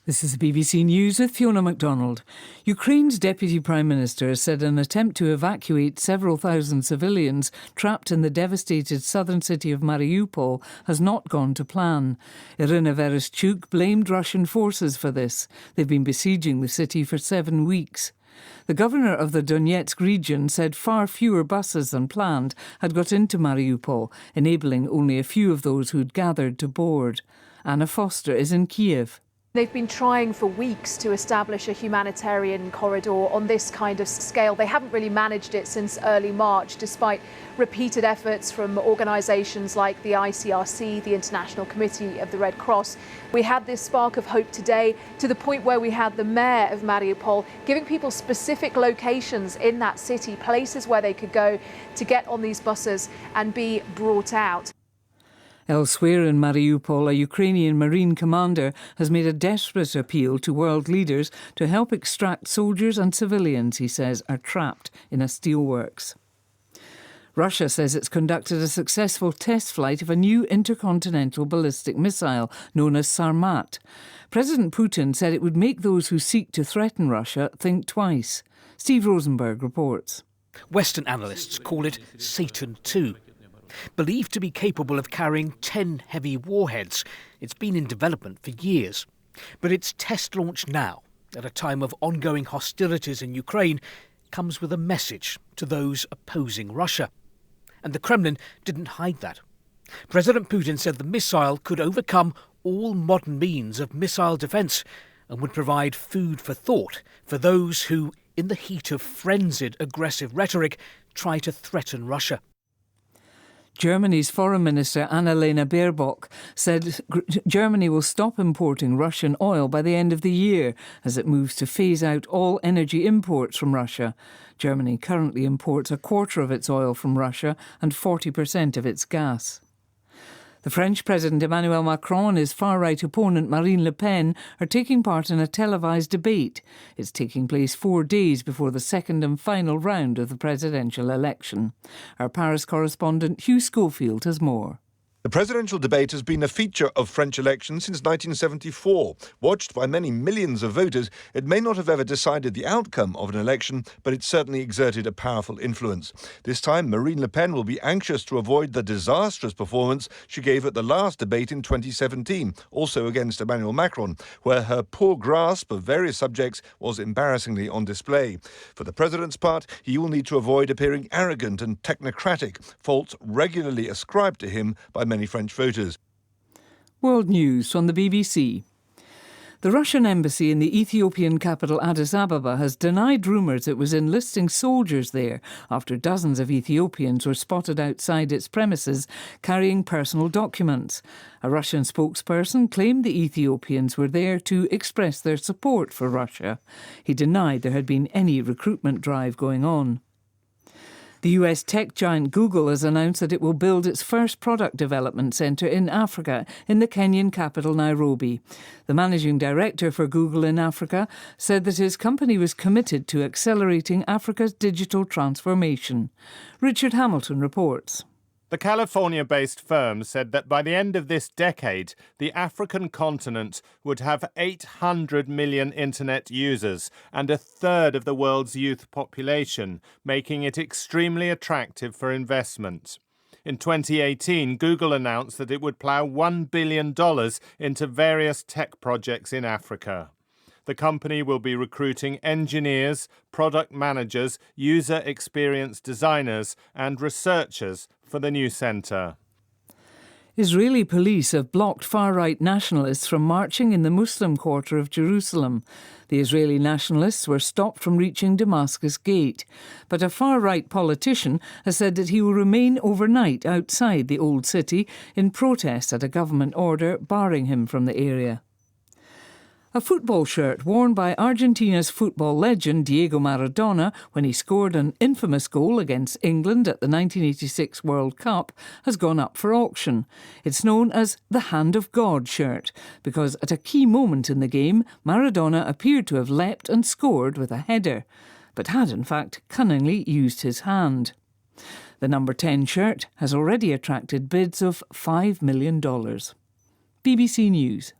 This is the BBC News with Fiona MacDonald. Ukraine's Deputy Prime Minister has said an attempt to evacuate several thousand civilians trapped in the devastated southern city of Mariupol has not gone to plan. Irina Vereshchuk blamed Russian forces for this. They've been besieging the city for 7 weeks. The governor of the Donetsk region said far fewer buses than planned had got into Mariupol, enabling only a few of those who'd gathered to board. Anna Foster is in Kiev. They've been trying for weeks to establish a humanitarian corridor on this kind of scale. They haven't really managed it since early March, despite repeated efforts from organisations like the ICRC, the International Committee of the Red Cross. We had this spark of hope today, to the point where we had the mayor of Mariupol giving people specific locations in that city, places where they could go to get on these buses and be brought out. Elsewhere in Mariupol, a Ukrainian Marine commander has made a desperate appeal to world leaders to help extract soldiers and civilians, he says, are trapped in a steelworks. Russia says it's conducted a successful test flight of a new intercontinental ballistic missile known as Sarmat. President Putin said it would make those who seek to threaten Russia think twice. Steve Rosenberg reports. Western analysts call it Satan II. Believed to be capable of carrying 10 heavy warheads, it's been in development for years. But its test launch now, at a time of ongoing hostilities in Ukraine, comes with a message to those opposing Russia. And the Kremlin didn't hide that. President Putin said the missile could overcome all modern means of missile defence and would provide food for thought for those who, in the heat of frenzied aggressive rhetoric, try to threaten Russia. Germany's Foreign Minister Annalena Baerbock said Germany will stop importing Russian oil by the end of the year as it moves to phase out all energy imports from Russia. Germany currently imports a quarter of its oil from Russia and 40% of its gas. The French President Emmanuel Macron and his far-right opponent Marine Le Pen are taking part in a televised debate. It's taking place 4 days before the second and final round of the presidential election. Our Paris correspondent Hugh Schofield has more. The presidential debate has been a feature of French elections since 1974. Watched by many millions of voters, it may not have ever decided the outcome of an election, but it certainly exerted a powerful influence. This time, Marine Le Pen will be anxious to avoid the disastrous performance she gave at the last debate in 2017, also against Emmanuel Macron, where her poor grasp of various subjects was embarrassingly on display. For the president's part, he will need to avoid appearing arrogant and technocratic, faults regularly ascribed to him by many French voters. World News from the BBC. The Russian embassy in the Ethiopian capital Addis Ababa has denied rumours it was enlisting soldiers there after dozens of Ethiopians were spotted outside its premises carrying personal documents. A Russian spokesperson claimed the Ethiopians were there to express their support for Russia. He denied there had been any recruitment drive going on. The US tech giant Google has announced that it will build its first product development centre in Africa, in the Kenyan capital Nairobi. The managing director for Google in Africa said that his company was committed to accelerating Africa's digital transformation. Richard Hamilton reports. The California-based firm said that by the end of this decade, the African continent would have 800 million internet users and a third of the world's youth population, making it extremely attractive for investment. In 2018, Google announced that it would plough $1 billion into various tech projects in Africa. The company will be recruiting engineers, product managers, user experience designers, and researchers for the new centre. Israeli police have blocked far-right nationalists from marching in the Muslim quarter of Jerusalem. The Israeli nationalists were stopped from reaching Damascus Gate. But a far-right politician has said that he will remain overnight outside the old city in protest at a government order barring him from the area. A football shirt worn by Argentina's football legend Diego Maradona when he scored an infamous goal against England at the 1986 World Cup has gone up for auction. It's known as the Hand of God shirt because at a key moment in the game, Maradona appeared to have leapt and scored with a header, but had in fact cunningly used his hand. The number 10 shirt has already attracted bids of $5 million. BBC News.